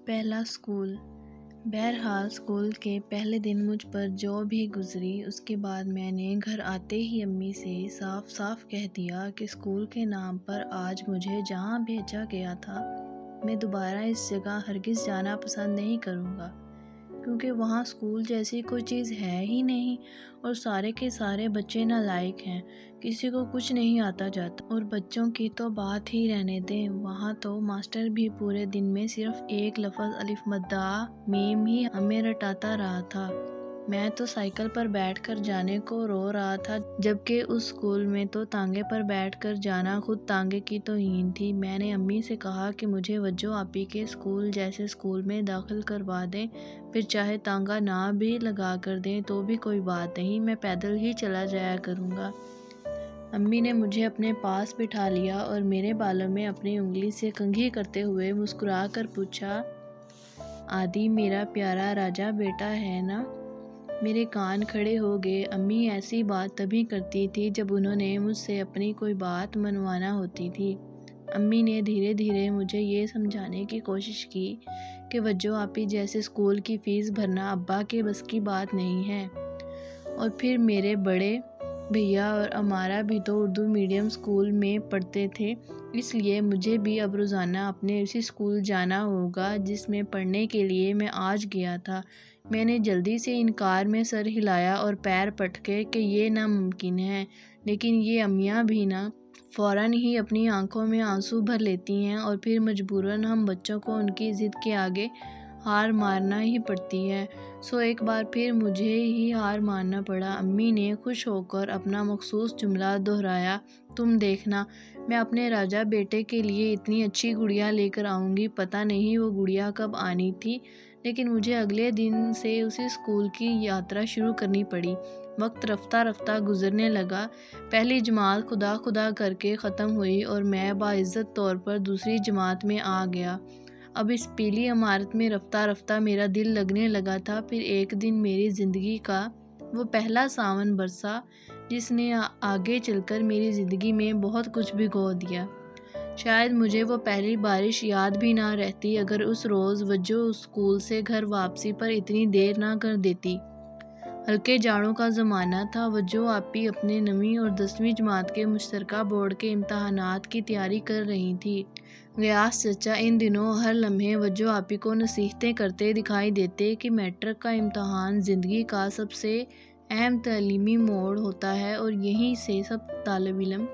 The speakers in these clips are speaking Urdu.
پہلا اسکول۔ بہرحال اسکول کے پہلے دن مجھ پر جو بھی گزری، اس کے بعد میں نے گھر آتے ہی امی سے صاف صاف کہہ دیا کہ اسکول کے نام پر آج مجھے جہاں بھیجا گیا تھا میں دوبارہ اس جگہ ہرگز جانا پسند نہیں کروں گا، کیونکہ وہاں اسکول جیسی کوئی چیز ہے ہی نہیں، اور سارے کے سارے بچے نالائق ہیں، کسی کو کچھ نہیں آتا جاتا، اور بچوں کی تو بات ہی رہنے دیں، وہاں تو ماسٹر بھی پورے دن میں صرف ایک لفظ الف مدہ میم ہی ہمیں رٹاتا رہا تھا۔ میں تو سائیکل پر بیٹھ کر جانے کو رو رہا تھا، جبکہ اس اسکول میں تو تانگے پر بیٹھ کر جانا خود تانگے کی توہین تھی۔ میں نے امی سے کہا کہ مجھے وجو آپی کے اسکول جیسے اسکول میں داخل کروا دیں، پھر چاہے تانگا نہ بھی لگا کر دیں تو بھی کوئی بات نہیں، میں پیدل ہی چلا جایا کروں گا۔ امی نے مجھے اپنے پاس بٹھا لیا اور میرے بالوں میں اپنی انگلی سے کنگھی کرتے ہوئے مسکرا کر پوچھا، آدی میرا پیارا راجا بیٹا ہے نا؟ میرے کان کھڑے ہو گئے۔ امی ایسی بات تبھی کرتی تھی جب انہوں نے مجھ سے اپنی کوئی بات منوانا ہوتی تھی۔ امی نے دھیرے دھیرے مجھے یہ سمجھانے کی کوشش کی کہ وجو آپی جیسے اسکول کی فیس بھرنا ابا کے بس کی بات نہیں ہے، اور پھر میرے بڑے بھیا اور امارا بھی تو اردو میڈیم اسکول میں پڑھتے تھے، اس لیے مجھے بھی اب روزانہ اپنے اسی اسکول جانا ہوگا جس میں پڑھنے کے لیے میں آج گیا تھا۔ میں نے جلدی سے انکار میں سر ہلایا اور پیر پٹکے کہ یہ ناممکن ہے، لیکن یہ امیاں بھی نا فوراً ہی اپنی آنکھوں میں آنسو بھر لیتی ہیں، اور پھر مجبوراً ہم بچوں کو ان کی ضد کے آگے ہار مارنا ہی پڑتی ہے۔ سو ایک بار پھر مجھے ہی ہار ماننا پڑا۔ امی نے خوش ہو کر اپنا مخصوص جملہ دہرایا، تم دیکھنا، میں اپنے راجا بیٹے کے لیے اتنی اچھی گڑیا لے کر آؤں گی۔ پتہ نہیں وہ گڑیا کب آنی تھی، لیکن مجھے اگلے دن سے اسی اسکول کی یاترا شروع کرنی پڑی۔ وقت رفتہ رفتہ گزرنے لگا، پہلی جماعت خدا خدا کر کے ختم ہوئی اور میں باعزت طور پر دوسری جماعت میں آ گیا۔ اب اس پیلی عمارت میں رفتہ رفتہ میرا دل لگنے لگا تھا۔ پھر ایک دن میری زندگی کا وہ پہلا ساون برسا جس نے آگے چل کر میری زندگی میں بہت کچھ بھگو دیا۔ شاید مجھے وہ پہلی بارش یاد بھی نہ رہتی اگر اس روز وجو اسکول سے گھر واپسی پر اتنی دیر نہ کر دیتی۔ ہلکے جاڑوں کا زمانہ تھا، وجو آپی اپنے 9ویں اور 10ویں جماعت کے مشترکہ بورڈ کے امتحانات کی تیاری کر رہی تھی۔ غیاث چچا ان دنوں ہر لمحے وجو آپی کو نصیحتیں کرتے دکھائی دیتے کہ میٹرک کا امتحان زندگی کا سب سے اہم تعلیمی موڑ ہوتا ہے اور یہیں سے سب طالب علم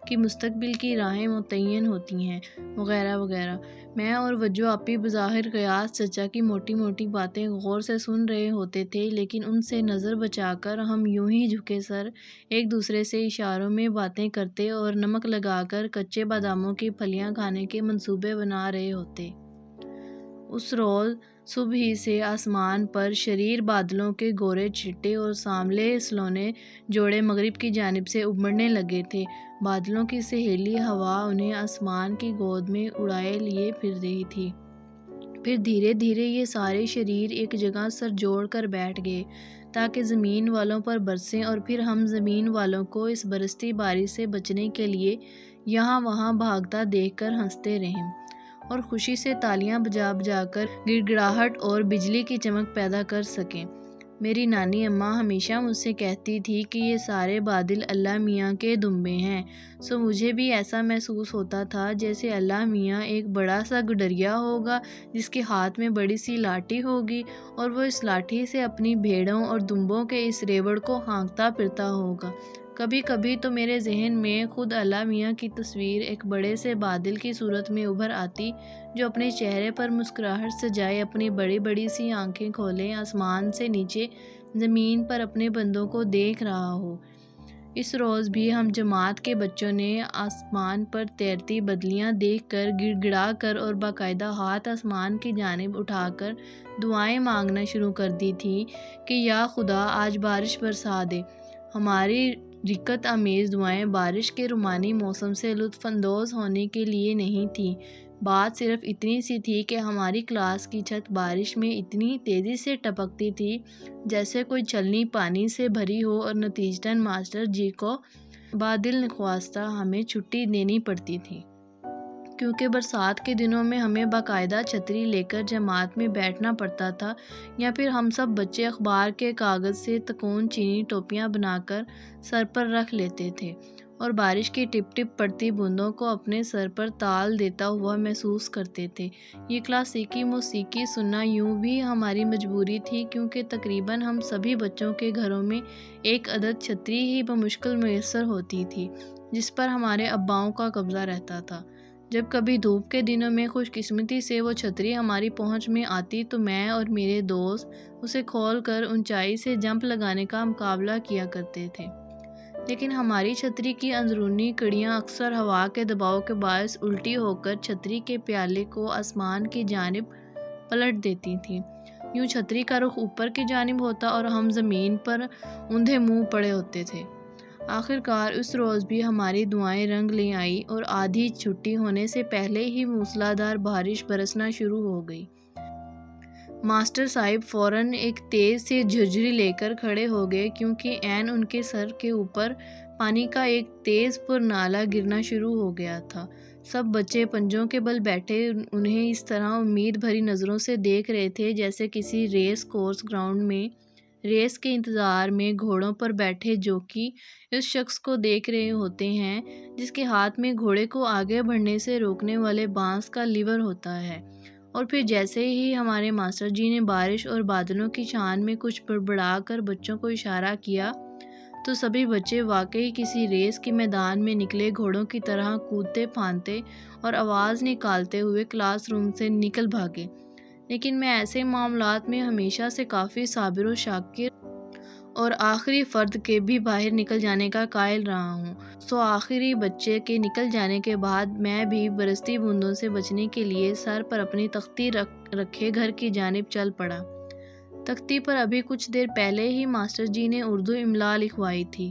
کی مستقبل کی راہیں متعین ہوتی ہیں، وغیرہ وغیرہ۔ میں اور وجو آپی بظاہر غیاث چچا کی موٹی موٹی باتیں غور سے سن رہے ہوتے تھے، لیکن ان سے نظر بچا کر ہم یوں ہی جھکے سر ایک دوسرے سے اشاروں میں باتیں کرتے اور نمک لگا کر کچے باداموں کی پھلیاں کھانے کے منصوبے بنا رہے ہوتے۔ اس روز صبح ہی سے آسمان پر شریر بادلوں کے گورے چھٹے اور سانولے سلونے جوڑے مغرب کی جانب سے ابھرنے لگے تھے۔ بادلوں کی سہیلی ہوا انہیں آسمان کی گود میں اڑائے لیے پھر رہی تھی۔ پھر دھیرے دھیرے یہ سارے شریر ایک جگہ سر جوڑ کر بیٹھ گئے تاکہ زمین والوں پر برسیں، اور پھر ہم زمین والوں کو اس برستی بارش سے بچنے کے لیے یہاں وہاں بھاگتا دیکھ کر ہنستے رہیں اور خوشی سے تالیاں بجا بجا کر گڑ گڑاہٹ اور بجلی کی چمک پیدا کر سکیں۔ میری نانی اماں ہمیشہ مجھ سے کہتی تھی کہ یہ سارے بادل اللہ میاں کے دمبے ہیں، سو مجھے بھی ایسا محسوس ہوتا تھا جیسے اللہ میاں ایک بڑا سا گڈریا ہوگا جس کے ہاتھ میں بڑی سی لاٹھی ہوگی، اور وہ اس لاٹھی سے اپنی بھیڑوں اور دمبوں کے اس ریوڑ کو ہانکتا پھرتا ہوگا۔ کبھی کبھی تو میرے ذہن میں خود اللہ میاں کی تصویر ایک بڑے سے بادل کی صورت میں ابھر آتی جو اپنے چہرے پر مسکراہٹ سجائے اپنی بڑی بڑی سی آنکھیں کھولے آسمان سے نیچے زمین پر اپنے بندوں کو دیکھ رہا ہو۔ اس روز بھی ہم جماعت کے بچوں نے آسمان پر تیرتی بدلیاں دیکھ کر گڑ گڑا کر اور باقاعدہ ہاتھ آسمان کی جانب اٹھا کر دعائیں مانگنا شروع کر دی تھی کہ یا خدا آج بارش برسا دے۔ ہماری رکت آمیز دعائیں بارش کے رومانی موسم سے لطف اندوز ہونے کے لیے نہیں تھیں، بات صرف اتنی سی تھی کہ ہماری کلاس کی چھت بارش میں اتنی تیزی سے ٹپکتی تھی جیسے کوئی چھلنی پانی سے بھری ہو، اور نتیجتاً ماسٹر جی کو بادل نخواستہ ہمیں چھٹی دینی پڑتی تھی۔ کیونکہ برسات کے دنوں میں ہمیں باقاعدہ چھتری لے کر جماعت میں بیٹھنا پڑتا تھا، یا پھر ہم سب بچے اخبار کے کاغذ سے تکون چینی ٹوپیاں بنا کر سر پر رکھ لیتے تھے اور بارش کی ٹپ ٹپ پڑتی بوندوں کو اپنے سر پر تال دیتا ہوا محسوس کرتے تھے۔ یہ کلاسیکی موسیقی سننا یوں بھی ہماری مجبوری تھی کیونکہ تقریباً ہم سبھی بچوں کے گھروں میں ایک عدد چھتری ہی بمشکل میسر ہوتی تھی جس پر ہمارے اباؤں کا قبضہ رہتا تھا۔ جب کبھی دھوپ کے دنوں میں خوش قسمتی سے وہ چھتری ہماری پہنچ میں آتی تو میں اور میرے دوست اسے کھول کر اونچائی سے جمپ لگانے کا مقابلہ کیا کرتے تھے، لیکن ہماری چھتری کی اندرونی کڑیاں اکثر ہوا کے دباؤ کے باعث الٹی ہو کر چھتری کے پیالے کو آسمان کی جانب پلٹ دیتی تھیں۔ یوں چھتری کا رخ اوپر کی جانب ہوتا اور ہم زمین پر اوندھے منہ پڑے ہوتے تھے۔ آخرکار اس روز بھی ہماری دعائیں رنگ لے آئیں اور آدھی چھٹی ہونے سے پہلے ہی موسلادھار بارش برسنا شروع ہو گئی۔ ماسٹر صاحب فوراً ایک تیز سی جھرجھری لے کر کھڑے ہو گئے کیونکہ عین ان کے سر کے اوپر پانی کا ایک تیز پر نالا گرنا شروع ہو گیا تھا۔ سب بچے پنجوں کے بل بیٹھے انہیں اس طرح امید بھری نظروں سے دیکھ رہے تھے جیسے کسی ریس کورس گراؤنڈ میں ریس کے انتظار میں گھوڑوں پر بیٹھے جوکی اس شخص کو دیکھ رہے ہوتے ہیں جس کے ہاتھ میں گھوڑے کو آگے بڑھنے سے روکنے والے بانس کا لیور ہوتا ہے۔ اور پھر جیسے ہی ہمارے ماسٹر جی نے بارش اور بادلوں کی شان میں کچھ بڑبڑا کر بچوں کو اشارہ کیا تو سبھی بچے واقعی کسی ریس کے میدان میں نکلے گھوڑوں کی طرح کودتے پھاندتے اور آواز نکالتے ہوئے کلاس روم سے نکل بھاگے۔ لیکن میں ایسے معاملات میں ہمیشہ سے کافی صابر و شاکر اور آخری فرد کے بھی باہر نکل جانے کا قائل رہا ہوں، سو آخری بچے کے نکل جانے کے بعد میں بھی برستی بوندوں سے بچنے کے لیے سر پر اپنی تختی رکھے گھر کی جانب چل پڑا۔ تختی پر ابھی کچھ دیر پہلے ہی ماسٹر جی نے اردو املا لکھوائی تھی،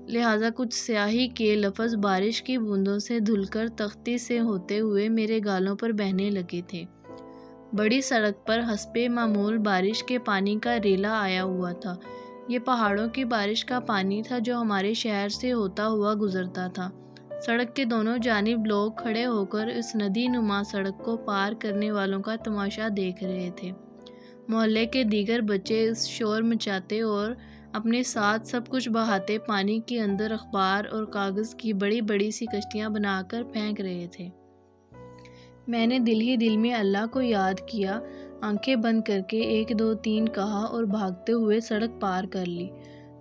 لہٰذا کچھ سیاہی کے لفظ بارش کی بوندوں سے دھل کر تختی سے ہوتے ہوئے میرے گالوں پر بہنے لگے تھے۔ بڑی سڑک پر حسب معمول بارش کے پانی کا ریلا آیا ہوا تھا۔ یہ پہاڑوں کی بارش کا پانی تھا جو ہمارے شہر سے ہوتا ہوا گزرتا تھا۔ سڑک کے دونوں جانب لوگ کھڑے ہو کر اس ندی نما سڑک کو پار کرنے والوں کا تماشا دیکھ رہے تھے۔ محلے کے دیگر بچے اس شور مچاتے اور اپنے ساتھ سب کچھ بہاتے پانی کے اندر اخبار اور کاغذ کی بڑی بڑی سی کشتیاں بنا کر پھینک رہے تھے۔ میں نے دل ہی دل میں اللہ کو یاد کیا، آنکھیں بند کر کے 1 2 3 کہا اور بھاگتے ہوئے سڑک پار کر لی۔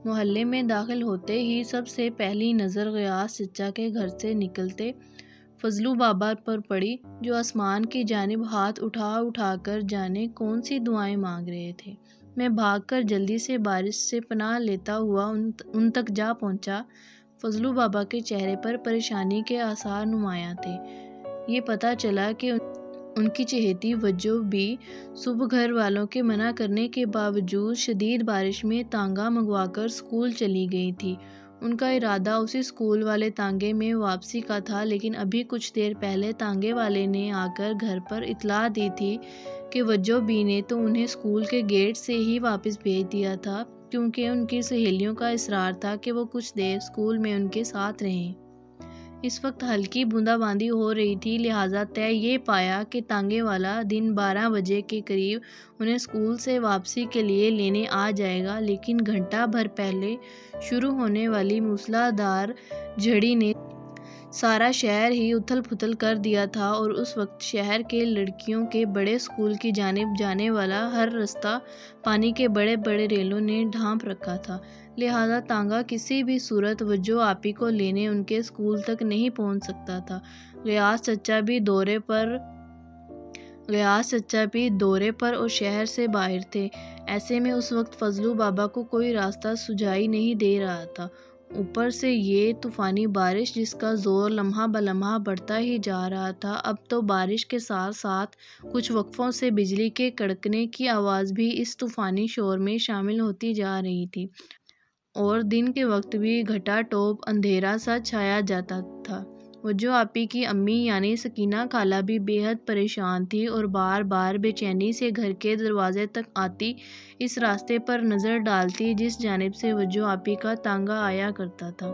محلے میں داخل ہوتے ہی سب سے پہلی نظر غیاث چچا کے گھر سے نکلتے فضلو بابا پر پڑی جو آسمان کی جانب ہاتھ اٹھا اٹھا کر جانے کون سی دعائیں مانگ رہے تھے۔ میں بھاگ کر جلدی سے بارش سے پناہ لیتا ہوا ان تک جا پہنچا۔ فضلو بابا کے چہرے پر پریشانی کے آثار نمایاں تھے۔ یہ پتہ چلا کہ ان کی چہیتی وجہ بھی صبح گھر والوں کے منع کرنے کے باوجود شدید بارش میں تانگا منگوا کر اسکول چلی گئی تھی۔ ان کا ارادہ اسی اسکول والے تانگے میں واپسی کا تھا، لیکن ابھی کچھ دیر پہلے تانگے والے نے آ کر گھر پر اطلاع دی تھی کہ وجہ بی نے تو انہیں اسکول کے گیٹ سے ہی واپس بھیج دیا تھا کیونکہ ان کی سہیلیوں کا اصرار تھا کہ وہ کچھ دیر اسکول میں ان کے ساتھ رہیں۔ اس وقت ہلکی بوندا باندی ہو رہی تھی، لہٰذا طے یہ پایا کہ تانگے والا دن 12 بجے کے قریب انہیں اسکول سے واپسی کے لیے لینے آ جائے گا، لیکن گھنٹہ بھر پہلے شروع ہونے والی موسلادھار جھڑی نے سارا شہر ہی اتھل پھتل کر دیا تھا اور اس وقت شہر کے لڑکیوں کے بڑے اسکول کی جانب جانے والا ہر رستہ پانی کے بڑے بڑے ریلوں نے ڈھانپ رکھا تھا، لہٰذا تانگا کسی بھی صورت وجہ آپی کو لینے ان کے اسکول تک نہیں پہنچ سکتا تھا۔ غیاث چچا بھی دورے پر اور شہر سے باہر تھے۔ ایسے میں اس وقت فضلو بابا کو کوئی راستہ سجائی نہیں دے رہا تھا۔ اوپر سے یہ طوفانی بارش جس کا زور لمحہ بلمحہ بڑھتا ہی جا رہا تھا۔ اب تو بارش کے ساتھ ساتھ کچھ وقفوں سے بجلی کے کڑکنے کی آواز بھی اس طوفانی شور میں شامل ہوتی جا رہی تھی اور دن کے وقت بھی گھٹا ٹوپ اندھیرا سا چھایا جاتا تھا۔ وجہ آپی کی امی یعنی سکینہ خالہ بھی بے حد پریشان تھی اور بار بار بے چینی سے گھر کے دروازے تک آتی، اس راستے پر نظر ڈالتی جس جانب سے وجہ آپی کا تانگا آیا کرتا تھا۔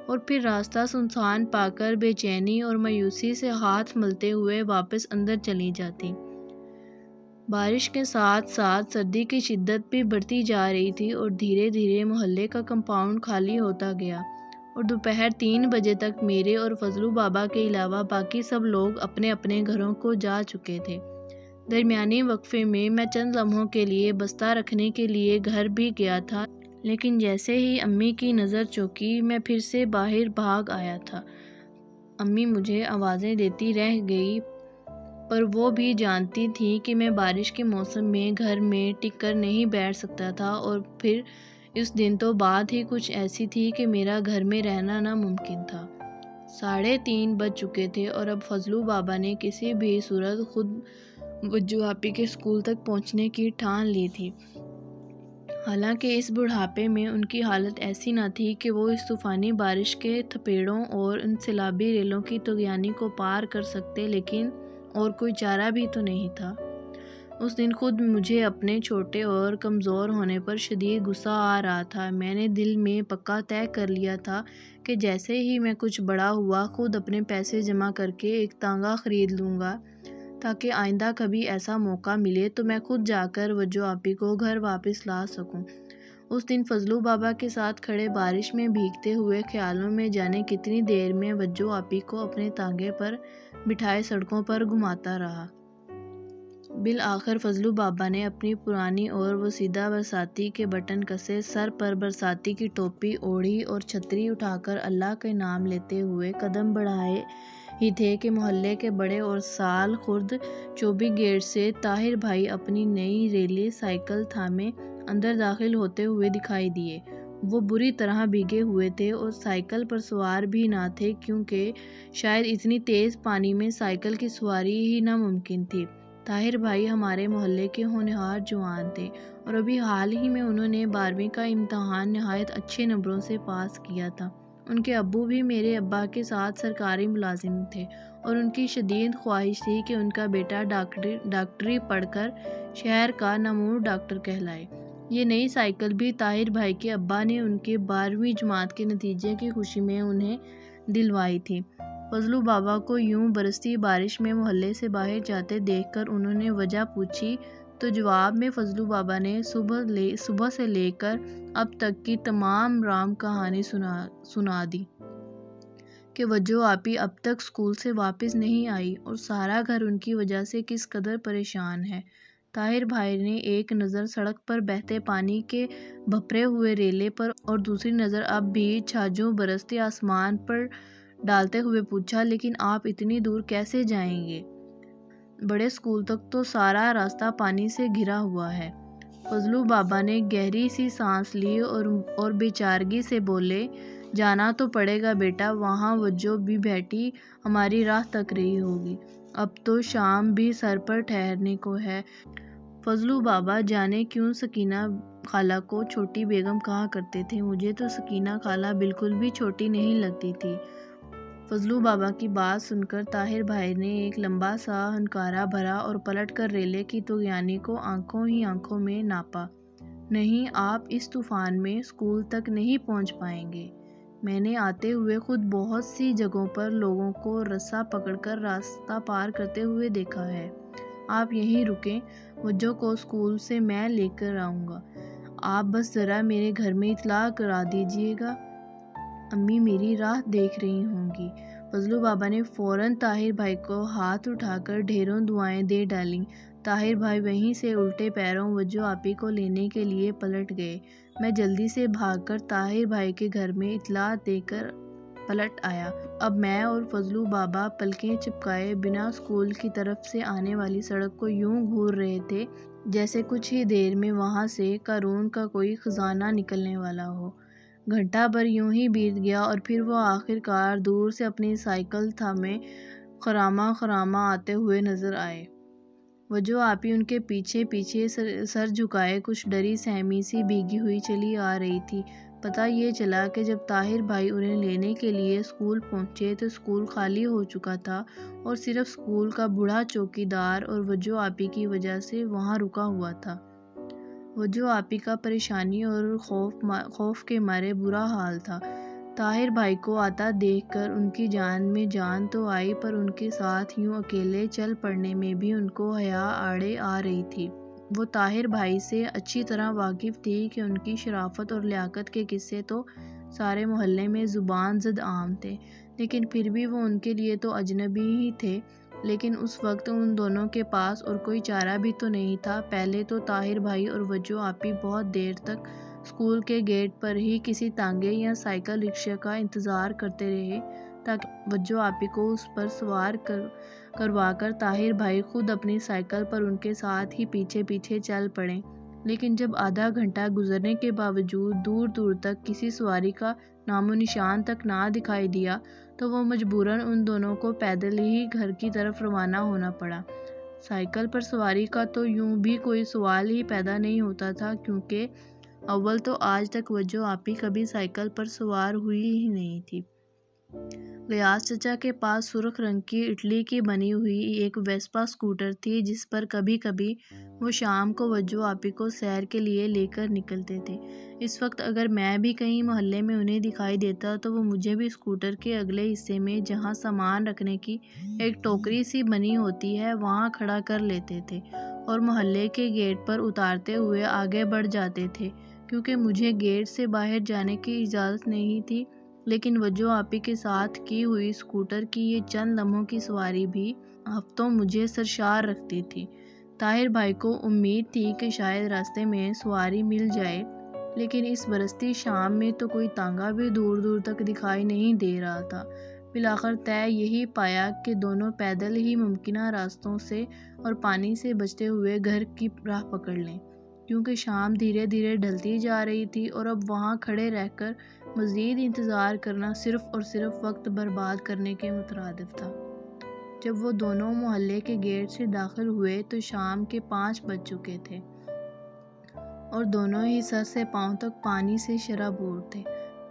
اور پھر راستہ سنسان پا کر بے چینی اور مایوسی سے ہاتھ ملتے ہوئے واپس اندر چلی جاتی۔ بارش کے ساتھ ساتھ سردی کی شدت بھی بڑھتی جا رہی تھی اور دھیرے دھیرے محلے کا کمپاؤنڈ خالی ہوتا گیا اور دوپہر 3 بجے تک میرے اور فضلو بابا کے علاوہ باقی سب لوگ اپنے اپنے گھروں کو جا چکے تھے۔ درمیانی وقفے میں میں چند لمحوں کے لیے بستہ رکھنے کے لیے گھر بھی گیا تھا، لیکن جیسے ہی امی کی نظر چوکی میں پھر سے باہر بھاگ آیا تھا۔ امی مجھے آوازیں دیتی رہ گئی، پر وہ بھی جانتی تھی کہ میں بارش کے موسم میں گھر میں ٹک کر نہیں بیٹھ سکتا تھا، اور پھر اس دن تو بات ہی کچھ ایسی تھی کہ میرا گھر میں رہنا ناممکن تھا۔ 3:30 بج چکے تھے اور اب فضلو بابا نے کسی بھی صورت خود وجو آپی کے اسکول تک پہنچنے کی ٹھان لی تھی۔ حالانکہ اس بڑھاپے میں ان کی حالت ایسی نہ تھی کہ وہ اس طوفانی بارش کے تھپیڑوں اور ان سیلابی ریلوں کی طغیانی کو پار کر سکتے، لیکن اور کوئی چارہ بھی تو نہیں تھا۔ اس دن خود مجھے اپنے چھوٹے اور کمزور ہونے پر شدید غصہ آ رہا تھا۔ میں نے دل میں پکا طے کر لیا تھا کہ جیسے ہی میں کچھ بڑا ہوا خود اپنے پیسے جمع کر کے ایک تانگا خرید لوں گا، تاکہ آئندہ کبھی ایسا موقع ملے تو میں خود جا کر وجو آپی کو گھر واپس لا سکوں۔ اس دن فضلو بابا کے ساتھ کھڑے بارش میں بھیگتے ہوئے خیالوں میں جانے کتنی دیر میں وجو آپی کو اپنے تانگے پر بٹھائے سڑکوں پر گھماتا رہا۔ بالآخر فضلو بابا نے اپنی پرانی اور وسیدہ برساتی کے بٹن کسے، سر پر برساتی کی ٹوپی اوڑھی اور چھتری اٹھا کر اللہ کا نام لیتے ہوئے قدم بڑھائے ہی تھے کہ محلے کے بڑے اور سال خورد چوبی گیٹ سے طاہر بھائی اپنی نئی ریلی سائیکل تھامے اندر داخل ہوتے ہوئے دکھائی دیے۔ وہ بری طرح بھیگے ہوئے تھے اور سائیکل پر سوار بھی نہ تھے، کیونکہ شاید اتنی تیز پانی میں سائیکل کی سواری ہی ناممکن تھی۔ طاہر بھائی ہمارے محلے کے ہونہار جوان تھے اور ابھی حال ہی میں انہوں نے 12ویں کا امتحان نہایت اچھے نمبروں سے پاس کیا تھا۔ ان کے ابو بھی میرے ابا کے ساتھ سرکاری ملازم تھے اور ان کی شدید خواہش تھی کہ ان کا بیٹا ڈاکٹری پڑھ کر شہر کا نامور ڈاکٹر کہلائے۔ یہ نئی سائیکل بھی طاہر بھائی کے ابا نے ان کے 12ویں جماعت کے نتیجے کی خوشی میں انہیں دلوائی تھی۔ فضلو بابا کو یوں برستی بارش میں محلے سے باہر جاتے دیکھ کر انہوں نے وجہ پوچھی تو جواب میں فضلو بابا نے صبح سے لے کر اب تک کی تمام رام کہانی سنا دی کہ وجو آپی اب تک اسکول سے واپس نہیں آئی اور سارا گھر ان کی وجہ سے کس قدر پریشان ہے۔ طاہر بھائی نے ایک نظر سڑک پر بہتے پانی کے بھپرے ہوئے ریلے پر اور دوسری نظر اب بھی چھاجوں برستے آسمان پر ڈالتے ہوئے پوچھا، لیکن آپ اتنی دور کیسے جائیں گے؟ بڑے اسکول تک تو سارا راستہ پانی سے گھرا ہوا ہے۔ فضلو بابا نے گہری سی سانس لی اور بے چارگی سے بولے، جانا تو پڑے گا بیٹا، وہاں وجو بھی بیٹی ہماری راہ تک رہی ہوگی، اب تو شام بھی سر پر ٹھہرنے کو ہے۔ فضلو بابا جانے کیوں سکینہ خالہ کو چھوٹی بیگم کہا کرتے تھے، مجھے تو سکینہ خالہ بالکل بھی چھوٹی نہیں لگتی تھی۔ فضلو بابا کی بات سن کر طاہر بھائی نے ایک لمبا سا ہنکارا بھرا اور پلٹ کر ریلے کی طغیانی کو آنکھوں ہی آنکھوں میں ناپا۔ نہیں، آپ اس طوفان میں اسکول تک نہیں پہنچ پائیں گے۔ میں نے آتے ہوئے خود بہت سی جگہوں پر لوگوں کو رسا پکڑ کر راستہ پار کرتے ہوئے دیکھا ہے۔ آپ یہیں رکیں، وجو کو اسکول سے میں لے کر آؤں گا، آپ بس ذرا میرے گھر میں اطلاع کرا دیجیے گا۔ امی میری راہ دیکھ رہی ہوں گی۔ فضلو بابا نے فوراً طاہر بھائی کو ہاتھ اٹھا کر ڈھیروں دعائیں دے ڈالیں۔ طاہر بھائی وہیں سے الٹے پیروں وجو آپی کو لینے کے لیے پلٹ گئے۔ میں جلدی سے بھاگ کر طاہر بھائی کے گھر میں اطلاع دے کر پلٹ آیا۔ اب میں اور فضلو بابا پلکیں چپکائے بنا اسکول کی طرف سے آنے والی سڑک کو یوں گھور رہے تھے جیسے کچھ ہی دیر میں وہاں سے قارون کا کوئی خزانہ نکلنے والا ہو۔ گھنٹہ بھر یوں ہی بیت گیا اور پھر وہ آخر کار دور سے اپنی سائیکل تھامے خراما خراما آتے ہوئے نظر آئے۔ وجو آپی ان کے پیچھے پیچھے سر جھکائے کچھ ڈری سہمی سی بھیگی ہوئی چلی آ رہی تھی۔ پتہ یہ چلا کہ جب طاہر بھائی انہیں لینے کے لیے اسکول پہنچے تو اسکول خالی ہو چکا تھا اور صرف اسکول کا بوڑھا چوکی دار اور وجو آپی کی وجہ سے وہاں رکا ہوا تھا۔ وجو آپی کا پریشانی اور خوف کے مارے برا حال تھا۔ طاہر بھائی کو آتا دیکھ کر ان کی جان میں جان تو آئی، پر ان کے ساتھ یوں اکیلے چل پڑنے میں بھی ان کو حیا آڑے آ رہی تھی۔ وہ طاہر بھائی سے اچھی طرح واقف تھی کہ ان کی شرافت اور لیاقت کے قصے تو سارے محلے میں زبان زد عام تھے، لیکن پھر بھی وہ ان کے لیے تو اجنبی ہی تھے۔ لیکن اس وقت ان دونوں کے پاس اور کوئی چارہ بھی تو نہیں تھا۔ پہلے تو طاہر بھائی اور وجو آپی بہت دیر تک اسکول کے گیٹ پر ہی کسی تانگے یا سائیکل رکشے کا انتظار کرتے رہے تاکہ وجو آپی کو اس پر سوار کروا کر طاہر بھائی خود اپنی سائیکل پر ان کے ساتھ ہی پیچھے پیچھے چل پڑیں۔ لیکن جب آدھا گھنٹہ گزرنے کے باوجود دور دور تک کسی سواری کا نام و نشان تک نہ دکھائی دیا تو وہ مجبوراً ان دونوں کو پیدل ہی گھر کی طرف روانہ ہونا پڑا۔ سائیکل پر سواری کا تو یوں بھی کوئی سوال ہی پیدا نہیں ہوتا تھا، کیونکہ اول تو آج تک وجو آپی کبھی سائیکل پر سوار ہوئی ہی نہیں تھی۔ غیاث چچا کے پاس سرخ رنگ کی اٹلی کی بنی ہوئی ایک ویسپا اسکوٹر تھی، جس پر کبھی کبھی وہ شام کو وجو آپی کو سیر کے لیے لے کر نکلتے تھے۔ اس وقت اگر میں بھی کہیں محلے میں انہیں دکھائی دیتا تو وہ مجھے بھی اسکوٹر کے اگلے حصے میں، جہاں سامان رکھنے کی ایک ٹوکری سی بنی ہوتی ہے، وہاں کھڑا کر لیتے تھے اور محلے کے گیٹ پر اتارتے ہوئے آگے بڑھ جاتے تھے، کیونکہ مجھے گیٹ سے باہر جانے کی اجازت نہیں تھی۔ لیکن وجو آپی کے ساتھ کی ہوئی اسکوٹر کی یہ چند لمحوں کی سواری بھی ہفتوں مجھے سرشار رکھتی تھی۔ طاہر بھائی کو امید تھی کہ شاید راستے میں سواری مل جائے، لیکن اس برستی شام میں تو کوئی تانگا بھی دور دور تک دکھائی نہیں دے رہا تھا۔ بالآخر طے یہی پایا کہ دونوں پیدل ہی ممکنہ راستوں سے اور پانی سے بچتے ہوئے گھر کی راہ پکڑ لیں، کیونکہ شام دھیرے دھیرے ڈھلتی جا رہی تھی اور اب وہاں کھڑے رہ کر مزید انتظار کرنا صرف اور صرف وقت برباد کرنے کے مترادف تھا۔ جب وہ دونوں محلے کے گیٹ سے داخل ہوئے تو شام کے 5 بج چکے تھے اور دونوں ہی سر سے پاؤں تک پانی سے شرابور تھے۔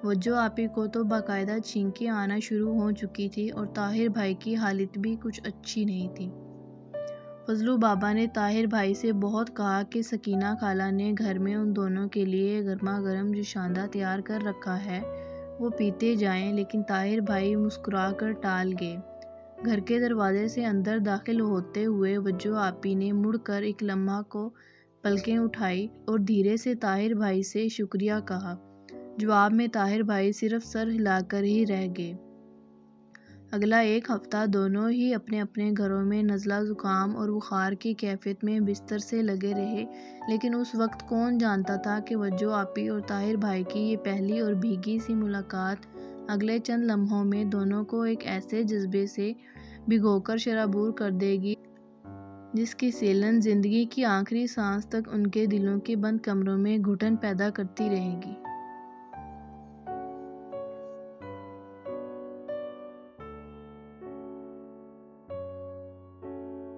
وجو آپی کو تو باقاعدہ چھینکیں آنا شروع ہو چکی تھی اور طاہر بھائی کی حالت بھی کچھ اچھی نہیں تھی۔ فضلو بابا نے طاہر بھائی سے بہت کہا کہ سکینہ خالہ نے گھر میں ان دونوں کے لیے گرما گرم جوشاندہ تیار کر رکھا ہے، وہ پیتے جائیں، لیکن طاہر بھائی مسکرا کر ٹال گئے۔ گھر کے دروازے سے اندر داخل ہوتے ہوئے وجو آپی نے مڑ کر ایک لمحہ کو پلکیں اٹھائی اور دھیرے سے طاہر بھائی سے شکریہ کہا۔ جواب میں طاہر بھائی صرف سر ہلا کر ہی رہ گئے۔ اگلا ایک ہفتہ دونوں ہی اپنے اپنے گھروں میں نزلہ زکام اور بخار کی کیفیت میں بستر سے لگے رہے، لیکن اس وقت کون جانتا تھا کہ وجو آپی اور طاہر بھائی کی یہ پہلی اور بھیگی سی ملاقات اگلے چند لمحوں میں دونوں کو ایک ایسے جذبے سے بھگو کر شرابور کر دے گی جس کی سیلن زندگی کی آخری سانس تک ان کے دلوں کے بند کمروں میں گھٹن پیدا کرتی رہے گی۔